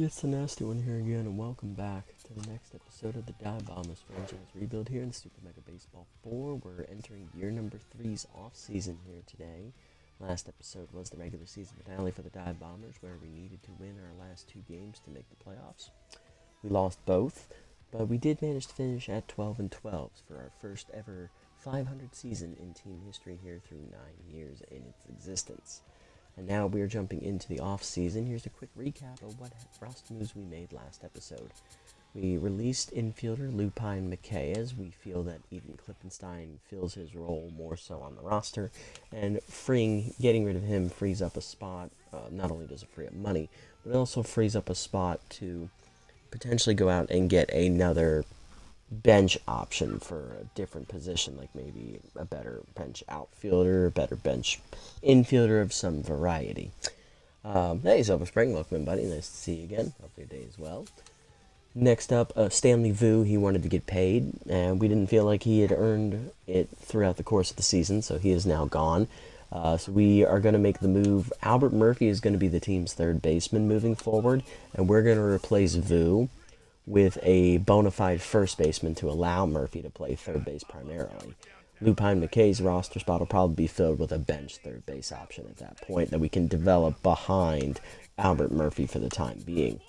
It's the Nasty One here again, and welcome back to the next episode of the Dive Bombers franchise rebuild here in Super Mega Baseball 4. We're entering year number 3's off-season here today. Last episode was the regular season finale for the Dive Bombers, where we needed to win our last 2 games to make the playoffs. We lost both, but we did manage to finish at 12-12 for our first ever 500 season in team history here through 9 years in its existence. And now we are jumping into the off-season. Here's a quick recap of what roster moves we made last episode. We released infielder Lupine McKay, as we feel that Eden Klippenstein fills his role more so on the roster, and getting rid of him frees up a spot. Not only does it free up money, but it also frees up a spot to potentially go out and get another bench option for a different position, like maybe a better bench outfielder, a better bench infielder of some variety. Hey, Silver Spring, welcome in, buddy. Nice to see you again. Hope your day is well. Next up, Stanley Vu. He wanted to get paid, and we didn't feel like he had earned it throughout the course of the season, so he is now gone. So we are going to make the move. Albert Murphy is going to be the team's third baseman moving forward, and we're going to replace Vu with a bona fide first baseman to allow Murphy to play third base primarily. Lupine McKay's roster spot will probably be filled with a bench third base option at that point that we can develop behind Albert Murphy for the time being.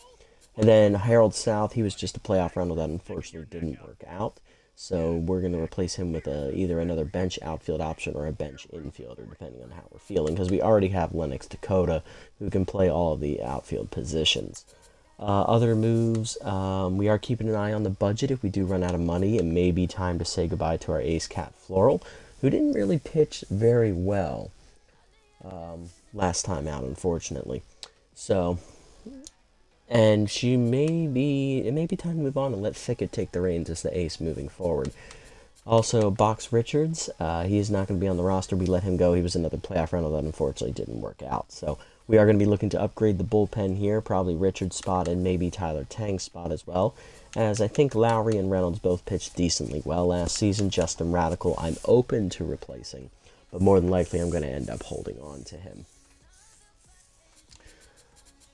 And then Harold South, he was just a playoff rental that unfortunately didn't work out. So we're going to replace him with either another bench outfield option or a bench infielder, depending on how we're feeling, because we already have Lennox Dakota, who can play all of the outfield positions. Other moves, we are keeping an eye on the budget. If we do run out of money, it may be time to say goodbye to our ace Cat Floral, who didn't really pitch very well last time out, unfortunately. So, and it may be time to move on and let Thicket take the reins as the ace moving forward. Also, Box Richards, he is not going to be on the roster. We let him go. He was another playoff rental that unfortunately didn't work out. So we are going to be looking to upgrade the bullpen here, probably Richard's spot and maybe Tyler Tang's spot as well, as I think Lowry and Reynolds both pitched decently well last season. Justin Radical, I'm open to replacing, but more than likely I'm going to end up holding on to him.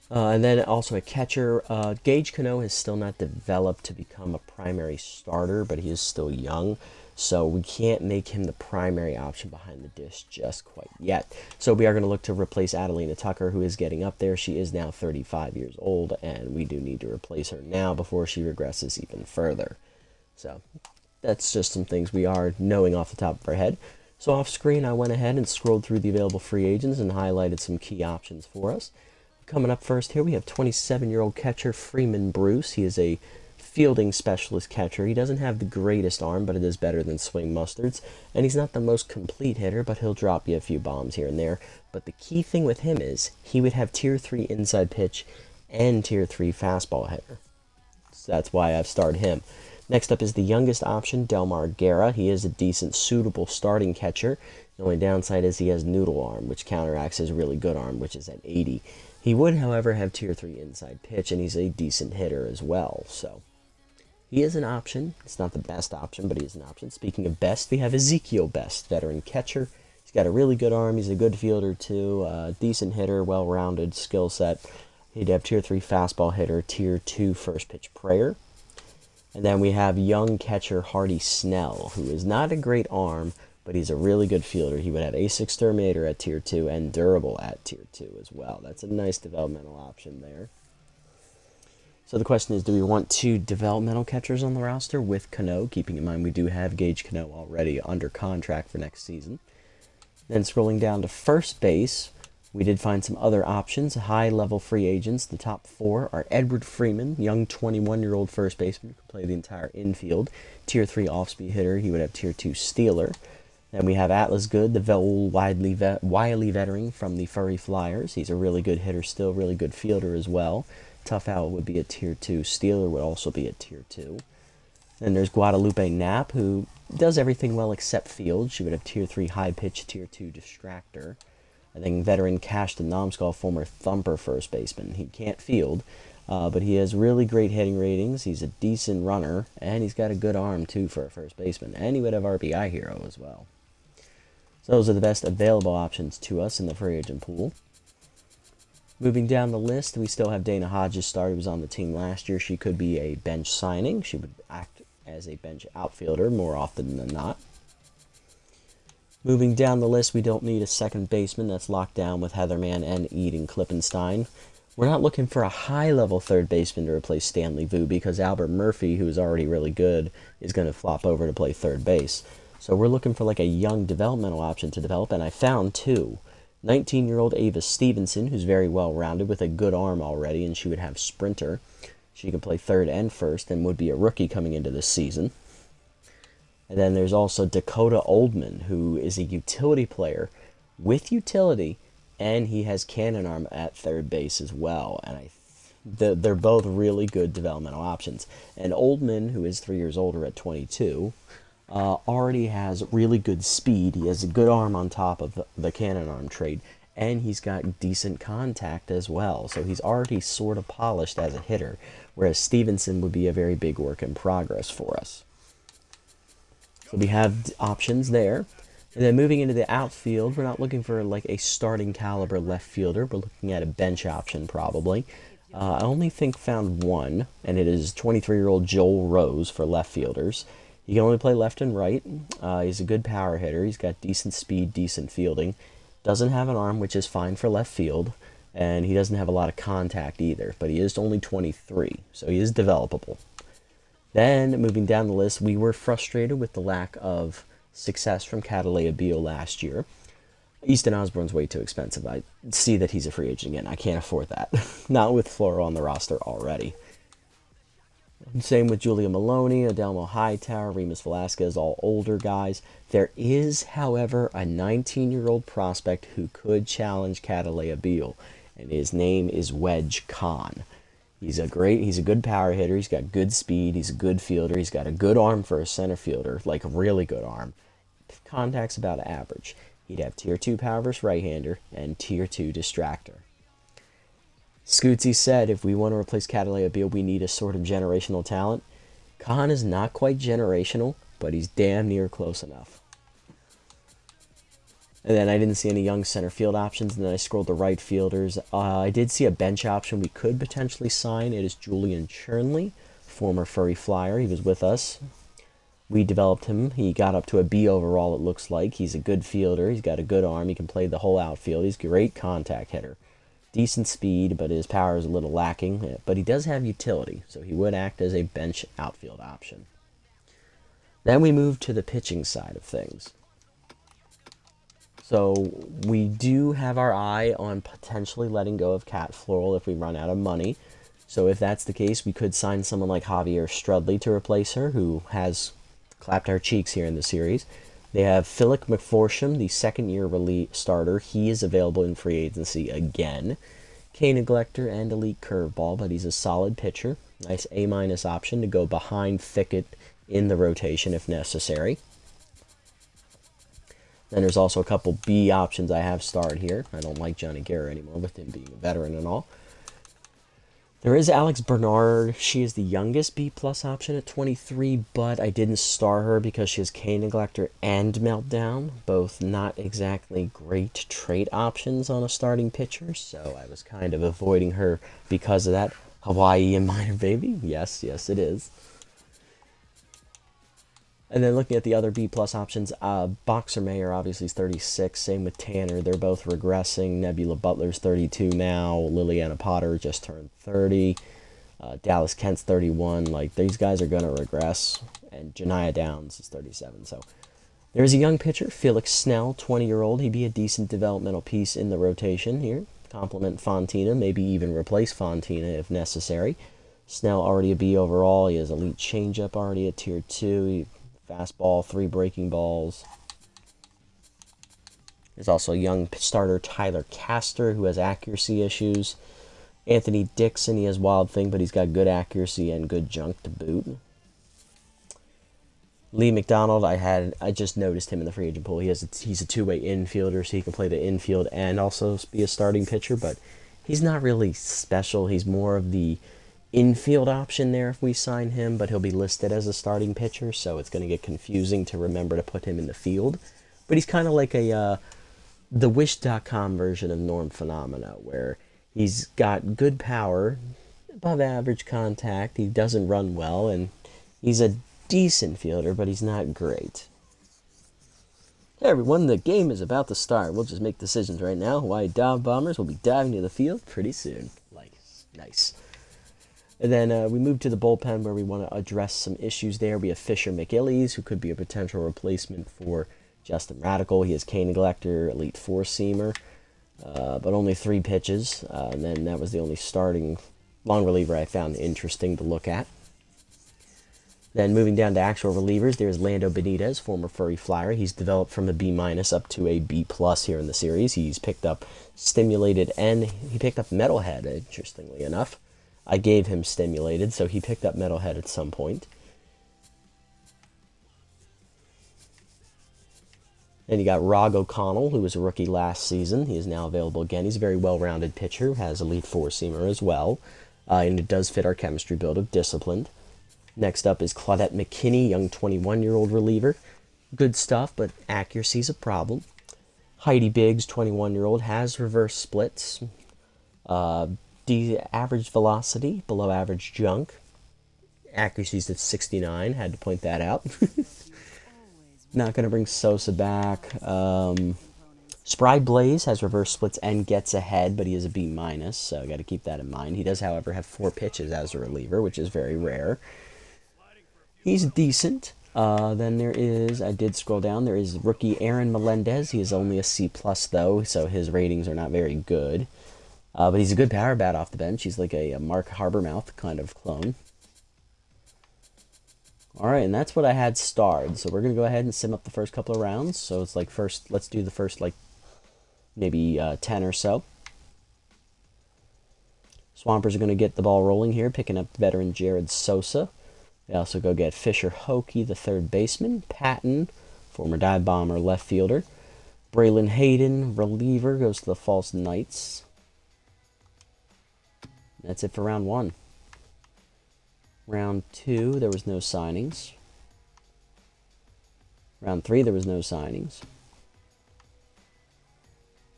And then also a catcher. Gage Cano has still not developed to become a primary starter, but he is still young, so we can't make him the primary option behind the dish just quite yet. So we are going to look to replace Adelina Tucker, who is getting up there. She is now 35 years old, and we do need to replace her now before she regresses even further. So that's just some things we are knowing off the top of our head. So off screen, I went ahead and scrolled through the available free agents and highlighted some key options for us. Coming up first here, we have 27-year-old catcher Freeman Bruce. He is a fielding specialist catcher. He doesn't have the greatest arm, but it is better than Swing Mustard's. And he's not the most complete hitter, but he'll drop you a few bombs here and there. But the key thing with him is he would have Tier 3 inside pitch and Tier 3 fastball hitter. So that's why I've started him. Next up is the youngest option, Delmar Guerra. He is a decent, suitable starting catcher. The only downside is he has noodle arm, which counteracts his really good arm, which is at 80. He would, however, have Tier 3 inside pitch, and he's a decent hitter as well. So he is an option. It's not the best option, but he is an option. Speaking of best, we have Ezekiel Best, veteran catcher. He's got a really good arm. He's a good fielder, too. Decent hitter, well-rounded skill set. He'd have Tier 3 fastball hitter, Tier 2 first pitch prayer. And then we have young catcher Hardy Snell, who is not a great arm, but he's a really good fielder. He would have Ace Exterminator at Tier 2 and Durable at Tier 2 as well. That's a nice developmental option there. So the question is, do we want 2 developmental catchers on the roster with Cano? Keeping in mind we do have Gage Cano already under contract for next season. Then scrolling down to first base, we did find some other options, high-level free agents. The top 4 are Edward Freeman, young 21-year-old first baseman who can play the entire infield. Tier 3 off-speed hitter. He would have Tier 2 stealer. Then we have Atlas Good, the old wily veteran from the Furry Flyers. He's a really good hitter still, really good fielder as well. Tough Owl would be a Tier 2. Steeler would also be a Tier 2. Then there's Guadalupe Knapp, who does everything well except field. She would have Tier 3 high pitch, Tier 2 distractor. And then veteran Cash the Nomskull, former Thumper first baseman. He can't field, but he has really great hitting ratings. He's a decent runner, and he's got a good arm, too, for a first baseman. And he would have RBI hero as well. So those are the best available options to us in the free agent pool. Moving down the list, we still have Dana Hodges started. Who was on the team last year. She could be a bench signing. She would act as a bench outfielder more often than not. Moving down the list, we don't need a second baseman. That's locked down with Heatherman and Eden Klippenstein. We're not looking for a high-level third baseman to replace Stanley Vu because Albert Murphy, who is already really good, is going to flop over to play third base. So we're looking for like a young developmental option to develop, and I found two. 19-year-old Ava Stevenson, who's very well-rounded with a good arm already, and she would have sprinter. She can play third and first and would be a rookie coming into this season. And then there's also Dakota Oldman, who is a utility player with utility, and he has cannon arm at third base as well. And they're both really good developmental options. And Oldman, who is 3 years older at 22, already has really good speed. He has a good arm on top of the cannon arm trait, and he's got decent contact as well. So he's already sort of polished as a hitter, whereas Stevenson would be a very big work in progress for us. So we have options there. And then moving into the outfield, we're not looking for like a starting caliber left fielder. We're looking at a bench option probably. I only found one, and it is 23-year-old Joel Rose for left fielders. He can only play left and right. He's a good power hitter. He's got decent speed, decent fielding. Doesn't have an arm, which is fine for left field. And he doesn't have a lot of contact either, but he is only 23, so he is developable. Then, moving down the list, we were frustrated with the lack of success from Catalea Beal last year. Easton Osborne's way too expensive. I see that he's a free agent again. I can't afford that. Not with Floro on the roster already. Same with Julia Maloney, Adelmo Hightower, Remus Velasquez, all older guys. There is, however, a 19-year-old prospect who could challenge Catalea Beal, and his name is Wedge Kahn. He's a good power hitter. He's got good speed. He's a good fielder. He's got a good arm for a center fielder, like a really good arm. Contact's about average. He'd have tier 2 power versus right-hander and tier 2 distractor. Scootsy said if we want to replace Catalea Beal, we need a sort of generational talent. Kahn is not quite generational, but he's damn near close enough. And then I didn't see any young center field options, and then I scrolled to right fielders. I did see a bench option we could potentially sign. It is Julian Chernley, former Furry Flyer. He was with us. We developed him. He got up to a B overall, it looks like. He's a good fielder. He's got a good arm. He can play the whole outfield. He's a great contact hitter. Decent speed, but his power is a little lacking. But he does have utility, so he would act as a bench outfield option. Then we move to the pitching side of things. So we do have our eye on potentially letting go of Cat Floral if we run out of money. So if that's the case, we could sign someone like Javier Strudley to replace her, who has clapped our cheeks here in the series. They have Philip McForsham, the second-year starter. He is available in free agency again. K-Neglector and Elite Curveball, but he's a solid pitcher. Nice A- option to go behind Thicket in the rotation if necessary. Then there's also a couple B options I have starred here. I don't like Johnny Guerra anymore with him being a veteran and all. There is Alex Bernard. She is the youngest B+ option at 23, but I didn't star her because she has K-Neglector and Meltdown, both not exactly great trait options on a starting pitcher, so I was kind of avoiding her because of that. Hawaii and Minor Baby? Yes, it is. And then looking at the other B+ options, Boxer Mayer obviously is 36, same with Tanner. They're both regressing. Nebula Butler's 32 now. Liliana Potter just turned 30. Dallas Kent's 31. Like, these guys are going to regress. And Janiah Downs is 37. So there's a young pitcher, Felix Snell, 20-year-old. He'd be a decent developmental piece in the rotation here. Complement Fontina, maybe even replace Fontina if necessary. Snell already a B overall. He has elite changeup already at tier 2. Fastball, 3 breaking balls. There's also a young starter, Tyler Castor, who has accuracy issues. Anthony Dixon, he has Wild Thing, but he's got good accuracy and good junk to boot. Lee McDonald, I just noticed him in the free agent pool. He's a two-way infielder, so he can play the infield and also be a starting pitcher, but he's not really special. He's more of the infield option there if we sign him, but he'll be listed as a starting pitcher, so it's going to get confusing to remember to put him in the field. But he's kind of like the Wish.com version of Norm Phenomena, where He's got good power, above average contact. He doesn't run well, and he's a decent fielder, but he's not great. Hey everyone, the game is about to start. We'll just make decisions right now. Hawaii Dive Bombers will be diving to the field pretty soon. Nice. And then we move to the bullpen where we want to address some issues there. We have Fisher McIllies, who could be a potential replacement for Justin Radical. He is K neglector, elite four-seamer, but only 3 pitches. And then that was the only starting long reliever I found interesting to look at. Then moving down to actual relievers, there's Lando Benitez, former Furry Flyer. He's developed from a B- up to a B+ here in the series. He's picked up Stimulated and he picked up Metalhead, interestingly enough. I gave him Stimulated, so he picked up Metalhead at some point. Then you got Rog O'Connell, who was a rookie last season. He is now available again. He's a very well-rounded pitcher, has elite four-seamer as well. And it does fit our chemistry build of Disciplined. Next up is Claudette McKinney, young 21-year-old reliever. Good stuff, but accuracy's a problem. Heidi Biggs, 21-year-old, has reverse splits. Average velocity, below average junk. Accuracy's at 69, had to point that out. Not going to bring Sosa back. Spry Blaze has reverse splits and gets ahead, but he is a B-, so got to keep that in mind. He does, however, have 4 pitches as a reliever, which is very rare. He's decent. Then there is, I did scroll down, there is rookie Aaron Melendez. He is only a C+, though, so his ratings are not very good. But he's a good power bat off the bench. He's like a Mark Harbormouth kind of clone. Alright, and that's what I had starred. So we're going to go ahead and sim up the first couple of rounds. So it's like let's do the first, like, maybe 10 or so. Swampers are going to get the ball rolling here, picking up veteran Jared Sosa. They also go get Fisher Hokie, the third baseman. Patton, former dive bomber, left fielder. Braylon Hayden, reliever, goes to the False Knights. That's it for round 1. Round 2, there was no signings. Round 3, there was no signings.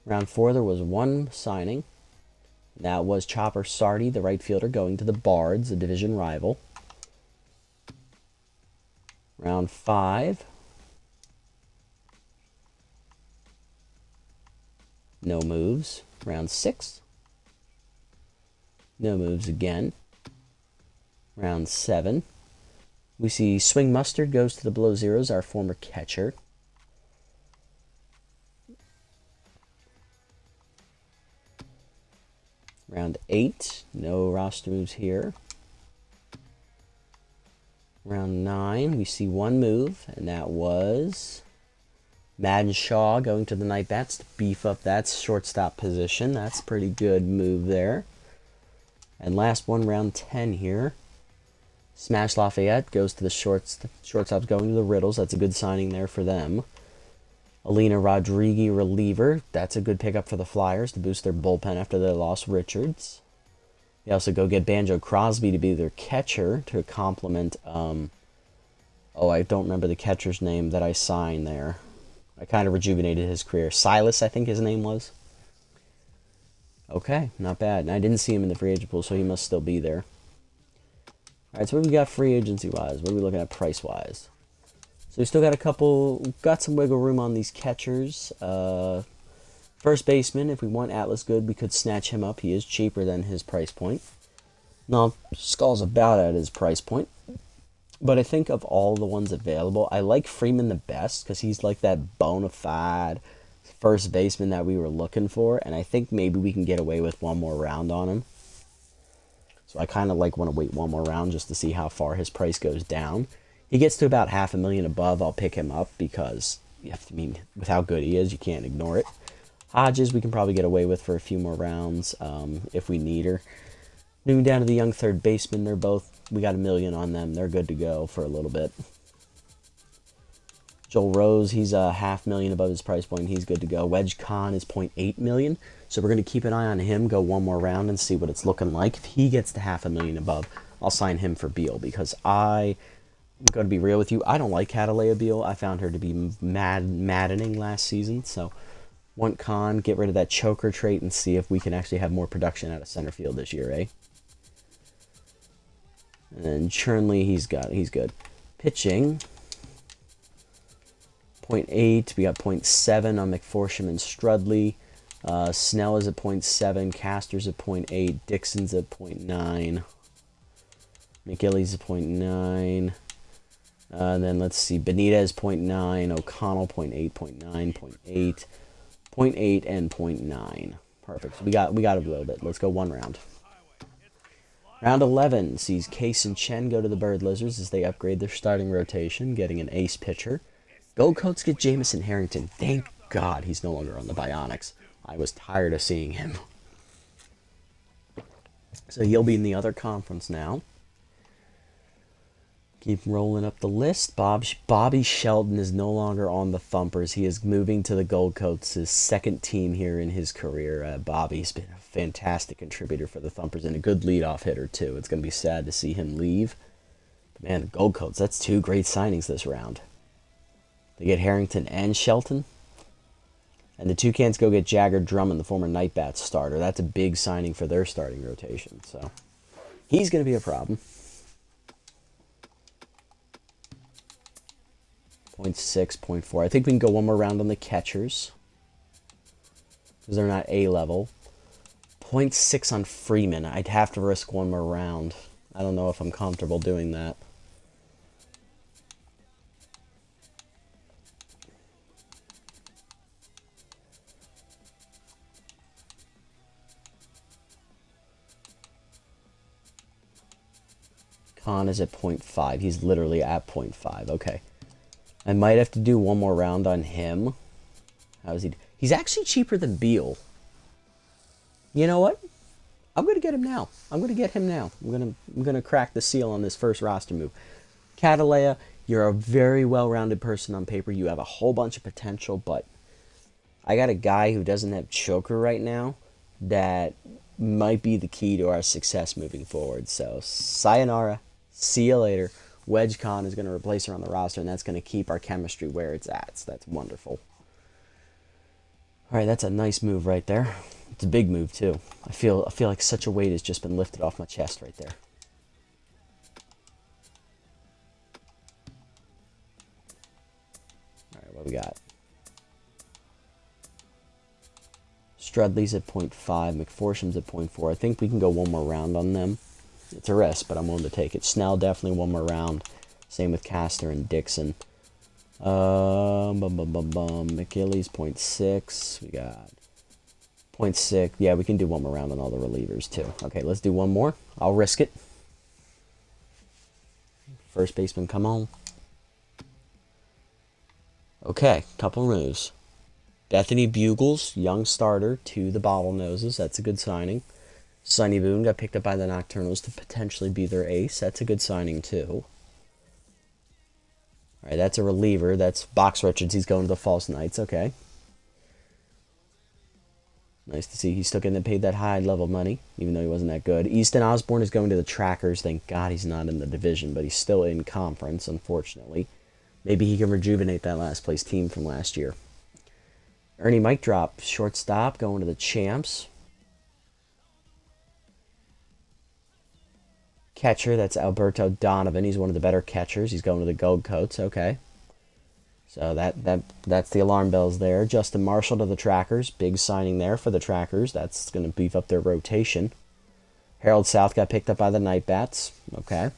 Round 4, there was 1 signing. That was Chopper Sardi, the right fielder, going to the Bards, a division rival. Round 5. No moves. Round 6. No moves again. Round 7. We see Swing Mustard goes to the Below Zeros, our former catcher. Round 8. No roster moves here. Round 9, we see 1 move, and that was Madden Shaw going to the Night Bats to beef up that shortstop position. That's a pretty good move there. And last one, round 10 here. Smash Lafayette goes to the shortstops going to the Riddles. That's a good signing there for them. Alina Rodriguez, reliever. That's a good pickup for the Flyers to boost their bullpen after they lost Richards. They also go get Banjo Crosby to be their catcher to complement, I don't remember the catcher's name that I signed there. I kind of rejuvenated his career. Silas, I think his name was. Okay, not bad. And I didn't see him in the free agent pool, so he must still be there. Alright, so what do we got free agency-wise? What are we looking at price-wise? So we still got some wiggle room on these catchers. First baseman, if we want Atlas Good, we could snatch him up. He is cheaper than his price point. No, Skull's about at his price point. But I think of all the ones available, I like Freeman the best because he's like that bona fide first baseman that we were looking for. And I think maybe we can get away with 1 more round on him. So I kind of want to wait 1 more round just to see how far his price goes down. He gets to about $500,000 above, I'll pick him up because, with how good he is, you can't ignore it. Hodges, we can probably get away with for a few more rounds if we need her. Moving down to the young third baseman, we got $1 million on them. They're good to go for a little bit. Joel Rose, he's $500,000 above his price point. He's good to go. Wedge Khan is $0.8 million. So we're going to keep an eye on him, go 1 more round and see what it's looking like. If he gets to $500,000 above, I'll sign him for Beal because I'm going to be real with you. I don't like Catalea Beal. I found her to be maddening last season. So Want Khan, get rid of that choker trait, and see if we can actually have more production out of center field this year, eh? And then Churnley, he's good. Pitching, 0.8. We got 0.7 on McForsham and Strudley. Snell is at 0.7. Caster's at 0.8. Dixon's at 0.9. McGilly's at 0.9. And then let's see, Benitez 0.9. O'Connell 0.8, 0.9, 0.8, 0.8, and 0.9. Perfect. So we got a little bit. Let's go one round. Round 11 sees Case and Chen go to the Bird Lizards as they upgrade their starting rotation, getting an ace pitcher. Gold Coats get Jamison Harrington. Thank God he's no longer on the Bionics. I was tired of seeing him. So he'll be in the other conference now. Keep rolling up the list. Bobby Shelton is no longer on the Thumpers. He is moving to the Gold Coats, his second team here in his career. Bobby's been a fantastic contributor for the Thumpers and a good leadoff hitter, too. It's going to be sad to see him leave. But man, the Gold Coats, that's two great signings this round. They get Harrington and Shelton. And the Toucans go get Jagger Drummond, the former Nightbats starter. That's a big signing for their starting rotation. So he's going to be a problem. 0.6, 0.4. I think we can go one more round on the catchers, because they're not A-level. 0.6 on Freeman. I'd have to risk one more round. I don't know if I'm comfortable doing that. Khan is at 0.5. He's literally at 0.5. Okay. I might have to do one more round on him. How is he? He's actually cheaper than Beal. You know what? I'm going to get him now. I'm going to get him now. I'm going to crack the seal on this first roster move. Catalea, you're a very well-rounded person on paper. You have a whole bunch of potential, but I got a guy who doesn't have choker right now that might be the key to our success moving forward. So, sayonara. See you later. Wedge Khan is going to replace her on the roster, and that's going to keep our chemistry where it's at. So that's wonderful. All right, that's a nice move right there. It's a big move too. I feel like such a weight has just been lifted off my chest right there. All right, what we got? Strudley's at 0.5. McForsham's at 0.4. I think we can go one more round on them. It's a risk, but I'm willing to take it. Snell, definitely one more round. Same with Caster and Dixon. McGilly's 0.6. We got 0.6. Yeah, we can do one more round on all the relievers, too. Okay, let's do one more. I'll risk it. First baseman, come on. Okay, couple moves. Bethany Bugles, young starter, to the Bottlenoses. That's a good signing. Sonny Boone got picked up by the Nocturnals to potentially be their ace. That's a good signing, too. All right, that's a reliever. That's Box Richards. He's going to the False Knights. Okay. Nice to see he's still getting paid that high-level money, even though he wasn't that good. Easton Osborne is going to the Trackers. Thank God he's not in the division, but he's still in conference, unfortunately. Maybe he can rejuvenate that last-place team from last year. Ernie Mic Drop, shortstop, going to the Champs. Catcher, that's Alberto Donovan. He's one of the better catchers. He's going to the Gold Coats. Okay. So that's the alarm bells there. Justin Marshall to the Trackers. Big signing there for the Trackers. That's going to beef up their rotation. Harold South got picked up by the Nightbats. Okay.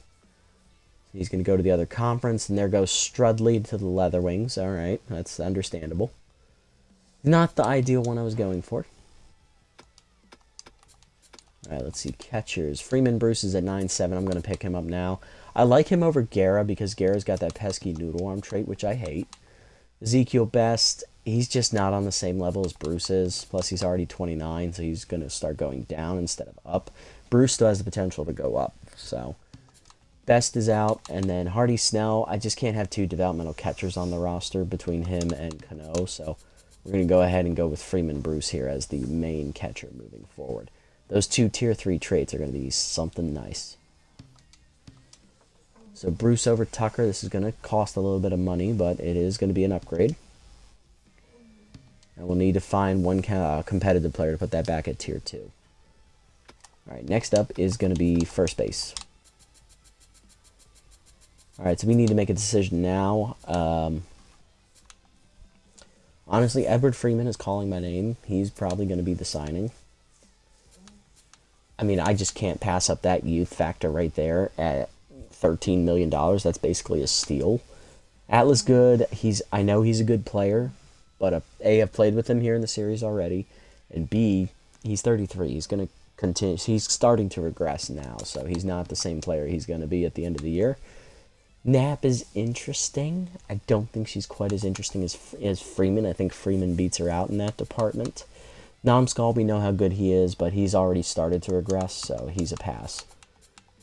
He's going to go to the other conference. And there goes Strudley to the Leatherwings. All right. That's understandable. Not the ideal one I was going for. All right, let's see. Catchers. Freeman Bruce is at 9.7. I'm going to pick him up now. I like him over Guerra because Guerra's got that pesky noodle arm trait, which I hate. Ezekiel Best, he's just not on the same level as Bruce is. Plus, he's already 29, so he's going to start going down instead of up. Bruce still has the potential to go up. So, Best is out. And then Hardy Snell, I just can't have two developmental catchers on the roster between him and Cano. So, we're going to go ahead and go with Freeman Bruce here as the main catcher moving forward. Those two Tier 3 traits are going to be something nice. So Bruce over Tucker. This is going to cost a little bit of money, but it is going to be an upgrade. And we'll need to find one competitive player to put that back at tier 2. Alright, next up is going to be first base. Alright, so we need to make a decision now. Honestly, Edward Freeman is calling my name. He's probably going to be the signing. I mean, I just can't pass up that youth factor right there at $13 million. That's basically a steal. Atlas good. I know he's a good player, but A, I've played with him here in the series already, and B, he's 33. He's going to continue. He's starting to regress now, so he's not the same player he's going to be at the end of the year. Knapp is interesting. I don't think she's quite as interesting as Freeman. I think Freeman beats her out in that department. Namskal, we know how good he is, but he's already started to regress, so he's a pass.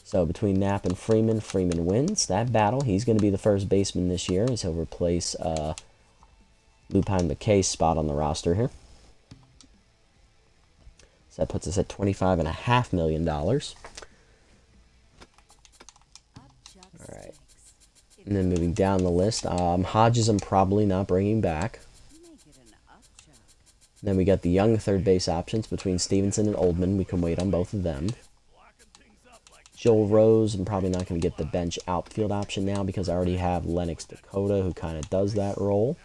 So between Knapp and Freeman, Freeman wins that battle. He's going to be the first baseman this year, as he'll replace Lupine McKay's spot on the roster here. So that puts us at $25.5 million. Alright. And then moving down the list, Hodges I'm probably not bringing back. Then we got the young third base options between Stevenson and Oldman. We can wait on both of them. Joel Rose, I'm probably not going to get the bench outfield option now because I already have Lennox Dakota who kind of does that role.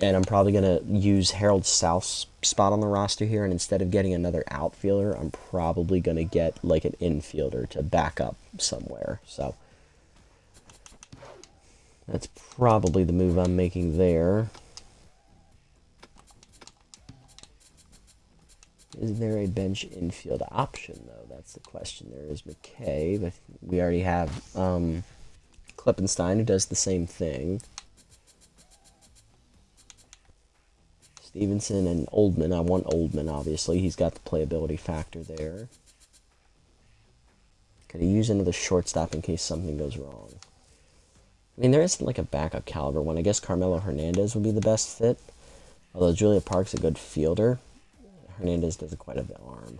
And I'm probably going to use Harold South's spot on the roster here, and instead of getting another outfielder, I'm probably going to get like an infielder to back up somewhere. So that's probably the move I'm making there. Is there a bench infield option, though? That's the question. There is McKay, but we already have Klippenstein, who does the same thing. Stevenson and Oldman. I want Oldman, obviously. He's got the playability factor there. Could I use another shortstop in case something goes wrong? I mean, there isn't like a backup caliber one. I guess Carmelo Hernandez would be the best fit. Although Julia Park's a good fielder. Hernandez doesn't quite have the arm.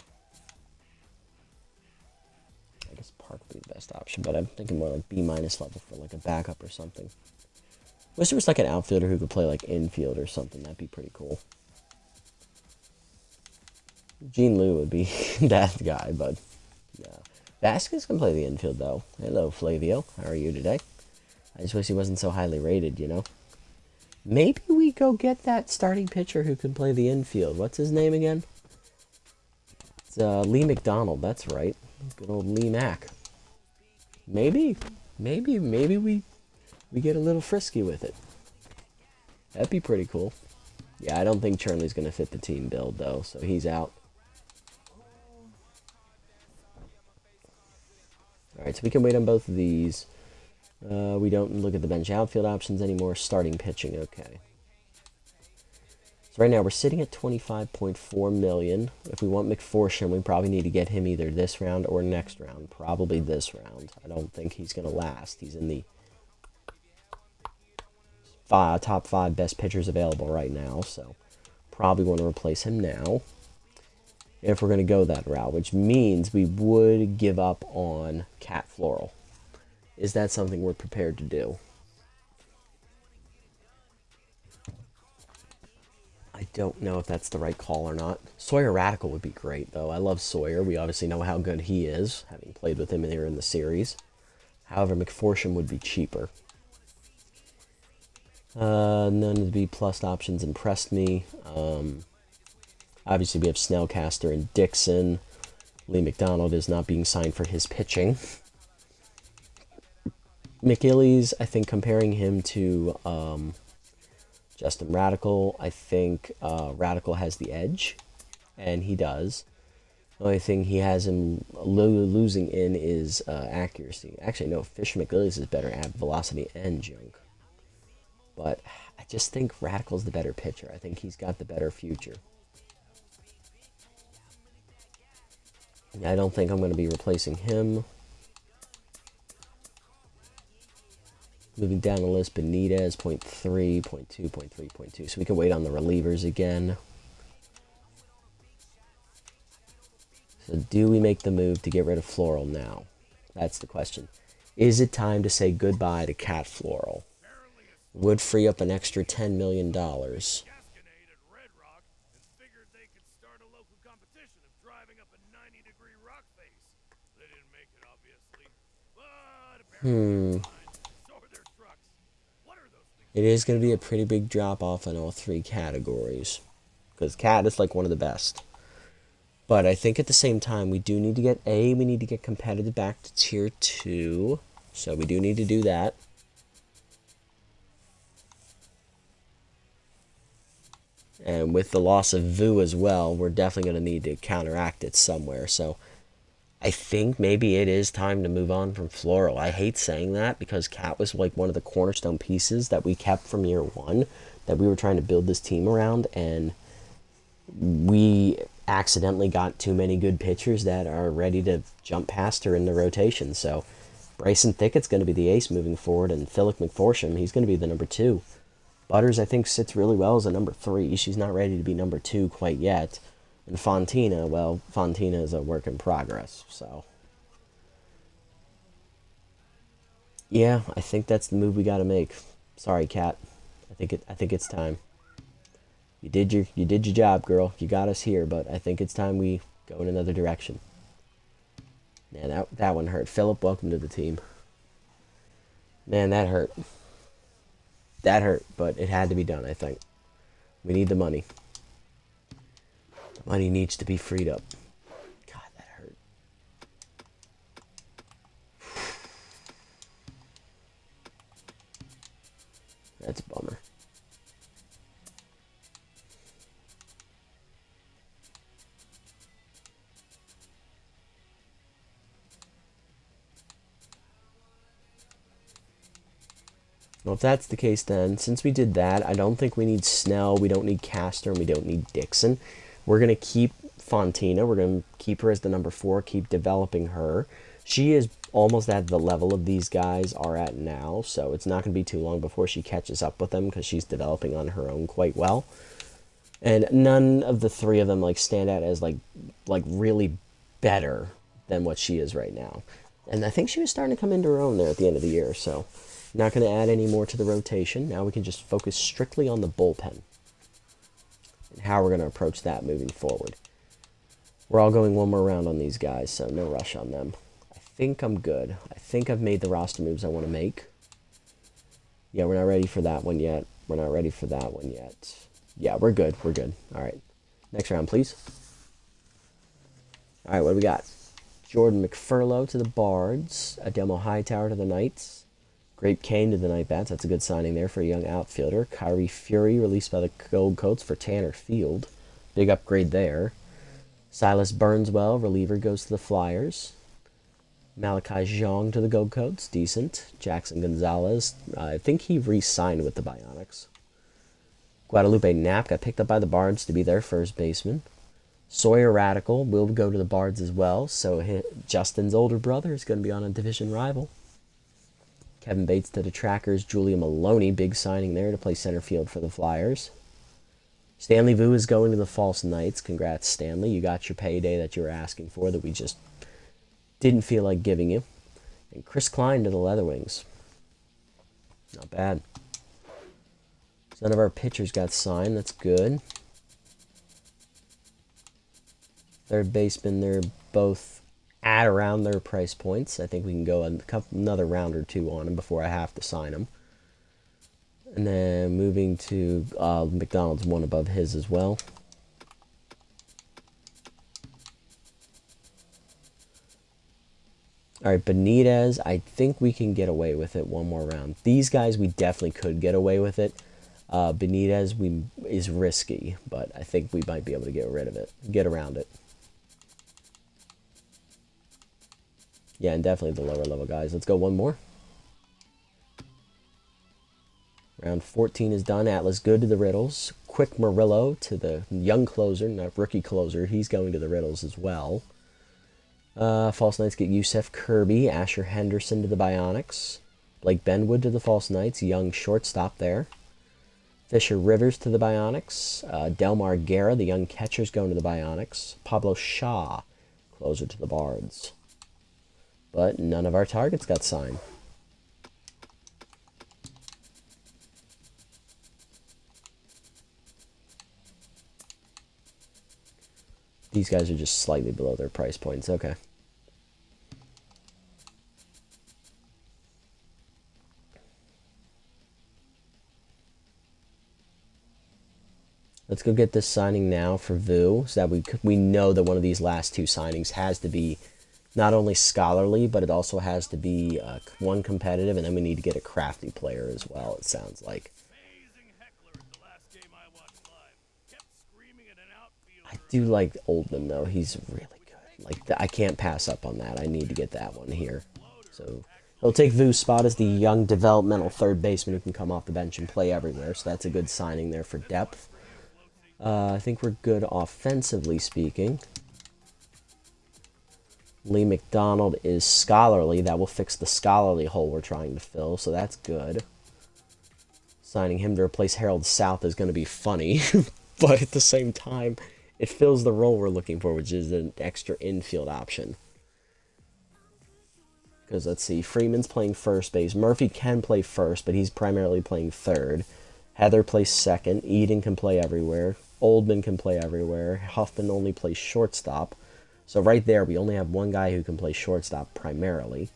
I guess Park would be the best option, but I'm thinking more like B- level for like a backup or something. Wish there was like an outfielder who could play like infield or something. That'd be pretty cool. Gene Liu would be that guy, but no. Vasquez can play the infield though. Hello, Flavio. How are you today? I just wish he wasn't so highly rated, you know? Maybe we go get that starting pitcher who can play the infield. What's his name again? It's Lee McDonald. That's right. Good old Lee Mack. Maybe we get a little frisky with it. That'd be pretty cool. Yeah, I don't think Chernley's going to fit the team build, though, so he's out. Alright, so we can wait on both of these. We don't look at the bench outfield options anymore. Starting pitching, okay. So right now we're sitting at $25.4 million. If we want McPherson, we probably need to get him either this round or next round. Probably this round. I don't think he's going to last. He's in the top 5 best pitchers available right now, so probably want to replace him now if we're going to go that route, which means we would give up on Cat Floral. Is that something we're prepared to do? I don't know if that's the right call or not. Sawyer Radical would be great, though. I love Sawyer. We obviously know how good he is, having played with him here in the series. However, McPherson would be cheaper. None of the B+ options impressed me. Obviously, we have Snellcaster and Dixon. Lee McDonald is not being signed for his pitching. McIllies, I think comparing him to Justin Radical, I think Radical has the edge, and he does. The only thing he has him losing in is accuracy. Actually, no, Fisher McIllies is better at velocity and junk. But I just think Radical's the better pitcher. I think he's got the better future. I don't think I'm going to be replacing him. Moving down the list, Benitez, 0.3, 0.2, 0.3, 0.2. So we can wait on the relievers again. So do we make the move to get rid of Floral now? That's the question. Is it time to say goodbye to Cat Floral? Would free up an extra $10 million. It is going to be a pretty big drop off in all three categories. Because Cat is like one of the best. But I think at the same time, we do need to get we need to get competitive back to tier 2. So we do need to do that. And with the loss of Vu as well, we're definitely going to need to counteract it somewhere. So I think maybe it is time to move on from Floral. I hate saying that because Cat was like one of the cornerstone pieces that we kept from year 1 that we were trying to build this team around, and we accidentally got too many good pitchers that are ready to jump past her in the rotation. So Bryson Thickett's going to be the ace moving forward, and Philip McForsham, he's going to be the number 2. Butters, I think, sits really well as a number 3. She's not ready to be number 2 quite yet. And Fontina, well, Fontina is a work in progress, so. Yeah, I think that's the move we got to make. Sorry, Kat. I think it's time. You did your job, girl. You got us here, but I think it's time we go in another direction. Man, that one hurt. Philip, welcome to the team. Man, that hurt. That hurt, but it had to be done, I think. We need the money. The money needs to be freed up. God, that hurt. That's a bummer. Well, if that's the case, then, since we did that, I don't think we need Snell, we don't need Castor, and we don't need Dixon. We're going to keep Fontina. We're going to keep her as the number 4, keep developing her. She is almost at the level of these guys are at now, so it's not going to be too long before she catches up with them because she's developing on her own quite well. And none of the 3 of them like stand out as like really better than what she is right now. And I think she was starting to come into her own there at the end of the year, so not going to add any more to the rotation. Now we can just focus strictly on the bullpen and how we're going to approach that moving forward. We're all going one more round on these guys, so no rush on them. I think I'm good. I think I've made the roster moves I want to make. Yeah, we're not ready for that one yet. We're not ready for that one yet. Yeah, we're good. We're good. All right. Next round, please. All right, what do we got? Jordan McFurlow to the Bards. Adelmo Hightower to the Knights. Grape Kane to the Night Bats. That's a good signing there for a young outfielder. Kyrie Fury released by the Gold Coats for Tanner Field. Big upgrade there. Silas Burnswell, reliever, goes to the Flyers. Malachi Zhang to the Gold Coats. Decent. Jackson Gonzalez. I think he re-signed with the Bionics. Guadalupe Knapp got picked up by the Bards to be their first baseman. Sawyer Radical will go to the Bards as well. So Justin's older brother is going to be on a division rival. Kevin Bates to the Trackers. Julia Maloney, big signing there to play center field for the Flyers. Stanley Vu is going to the False Knights. Congrats, Stanley. You got your payday that you were asking for that we just didn't feel like giving you. And Chris Klein to the Leather Wings. Not bad. None of our pitchers got signed. That's good. Third baseman, they're both at around their price points. I think we can go another round or 2 on them before I have to sign them. And then moving to McDonald's, one above his as well. All right, Benitez, I think we can get away with it one more round. These guys, we definitely could get away with it. Benitez is risky, but I think we might be able to get rid of it, get around it. Yeah, and definitely the lower level guys. Let's go one more. Round 14 is done. Atlas Good to the Riddles. Quick Murillo to the young closer, not rookie closer. He's going to the Riddles as well. False Knights get Yusef Kirby. Asher Henderson to the Bionics. Blake Benwood to the False Knights. Young shortstop there. Fisher Rivers to the Bionics. Delmar Guerra, the young catcher's going to the Bionics. Pablo Shaw, closer to the Bards. But none of our targets got signed. These guys are just slightly below their price points. Okay. Let's go get this signing now for Vu, so that we know that one of these last two signings has to be not only scholarly, but it also has to be one competitive, and then we need to get a crafty player as well, it sounds like. I do like Oldman, though. He's really good. Like, I can't pass up on that. I need to get that one here. So he'll take Vu's spot as the young developmental third baseman who can come off the bench and play everywhere, so that's a good signing there for depth. I think we're good offensively speaking. Lee McDonald is scholarly. That will fix the scholarly hole we're trying to fill, so that's good. Signing him to replace Harold South is going to be funny, but at the same time, it fills the role we're looking for, which is an extra infield option. Because let's see, Freeman's playing first base. Murphy can play first, but he's primarily playing third. Heather plays second. Eden can play everywhere. Oldman can play everywhere. Huffman only plays shortstop. So right there, we only have one guy who can play shortstop primarily.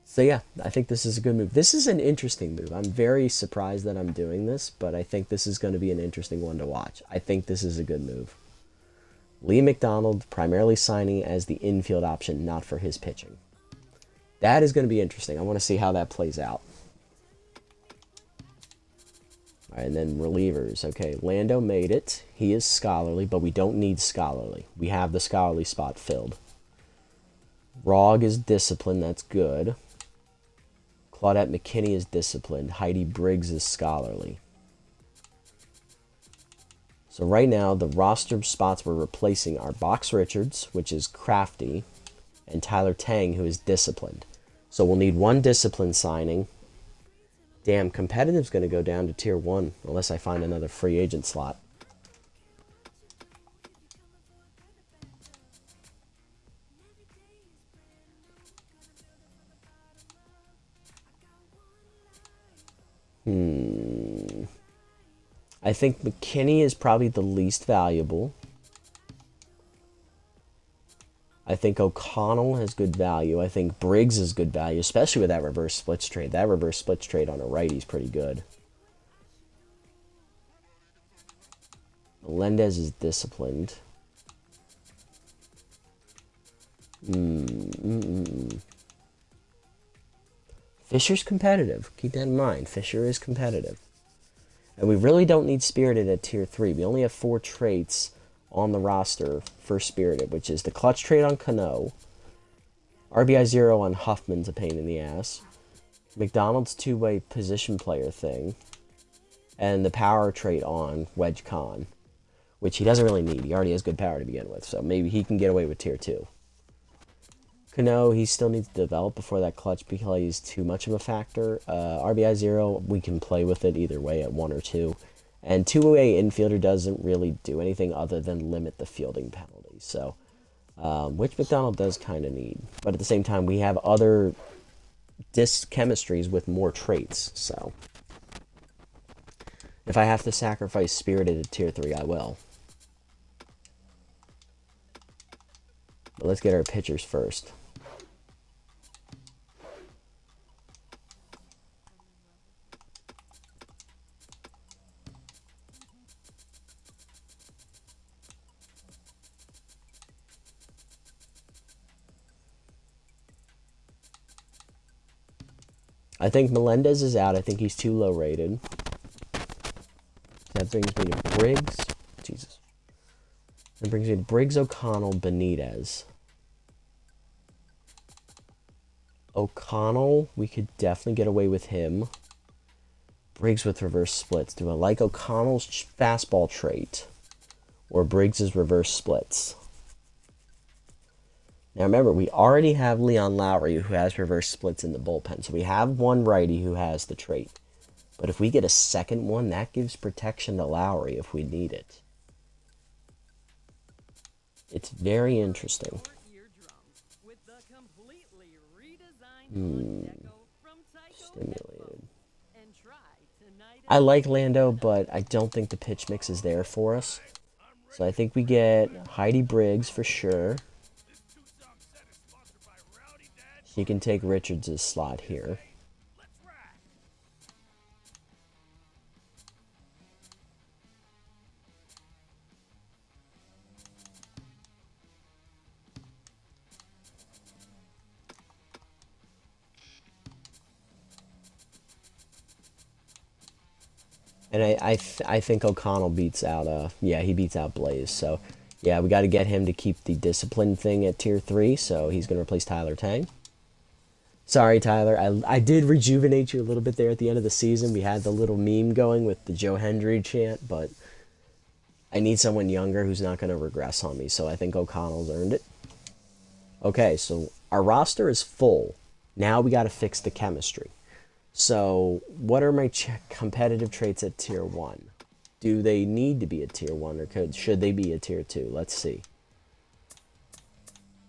So yeah, I think this is a good move. This is an interesting move. I'm very surprised that I'm doing this, but I think this is going to be an interesting one to watch. I think this is a good move. Lee McDonald primarily signing as the infield option, not for his pitching. That is going to be interesting. I want to see how that plays out. All right, and then relievers. Okay, Lando made it. He is scholarly, but we don't need scholarly. We have the scholarly spot filled. Rogg is disciplined. That's good. Claudette McKinney is disciplined. Heidi Briggs is scholarly. So right now, the roster spots we're replacing are Box Richards, which is crafty, and Tyler Tang, who is disciplined. So we'll need one discipline signing. Damn, competitive's going to go down to tier 1, unless I find another free agent slot. I think McKinney is probably the least valuable. I think O'Connell has good value. I think Briggs is good value, especially with that reverse splits trade. That reverse splits trade on a righty is pretty good. Melendez is disciplined. Fisher's competitive. Keep that in mind. Fisher is competitive. And we really don't need Spirited at tier 3. We only have 4 traits on the roster for Spirited, which is the clutch trait on Cano, RBI 0 on Huffman's a pain in the ass, McDonald's two-way position player thing, and the power trait on Wedge Con, which he doesn't really need. He already has good power to begin with, so maybe he can get away with tier 2. Cano, he still needs to develop before that clutch becomes too much of a factor. RBI 0, we can play with it either way at 1 or 2. And two-way infielder doesn't really do anything other than limit the fielding penalty. So, which McDonald does kind of need. But at the same time, we have other chemistries with more traits. So, if I have to sacrifice Spirited at tier 3, I will. But let's get our pitchers first. I think Melendez is out. I think he's too low rated. That brings me to Briggs. Jesus. That brings me to Briggs, O'Connell, Benitez. O'Connell, we could definitely get away with him. Briggs with reverse splits. Do I like O'Connell's fastball trait or Briggs's reverse splits? Now remember, we already have Leon Lowry who has reverse splits in the bullpen. So we have one righty who has the trait. But if we get a second one, that gives protection to Lowry if we need it. It's very interesting. Stimulated. I like Lando, but I don't think the pitch mix is there for us. So I think we get Heidi Briggs for sure. She can take Richards' slot here. And I think O'Connell beats out, yeah, he beats out Blaze. So, yeah, we got to get him to keep the discipline thing at tier 3. So he's going to replace Tyler Tang. Sorry, Tyler. I did rejuvenate you a little bit there at the end of the season. We had the little meme going with the Joe Hendry chant, but I need someone younger who's not going to regress on me. So I think O'Connell's earned it. Okay, so our roster is full. Now we got to fix the chemistry. So what are my competitive traits at tier 1? Do they need to be a tier 1 or should they be a tier 2? Let's see.